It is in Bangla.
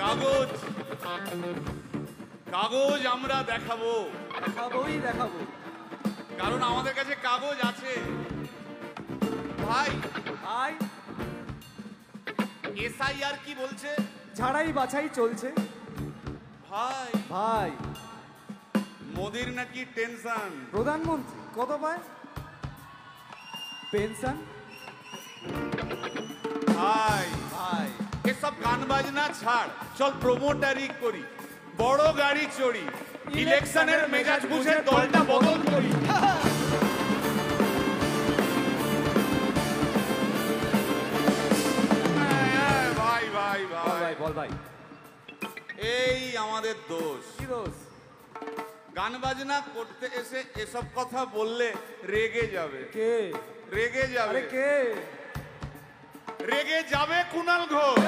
কাগজ কাগজ আমরা দেখাবো, দেখাবো, কারণ আমাদের কাছে কাগজ আছে। ভাই ভাই এসআইআর কি বলছে? ছাড়াই বাছাই চলছে। ভাই ভাই মোদির নাকি টেনশন। প্রধানমন্ত্রী কত পায় পেনশন? ভাই ভাই এসব গান বাজনা ছাড়, চল প্রমোটারি করি, বড় গাড়ি চড়ি, ইলেকশনের মেজাজ বুঝে দলটা বদল করি। ভাই ভাই ভাই বল ভাই, এই আমাদের দোষ। কি দোষ? গান বাজনা করতে এসে এসব কথা বললে রেগে যাবে। কে রেগে যাবে? আরে কে রেগে যাবে কুণাল ঘোষ।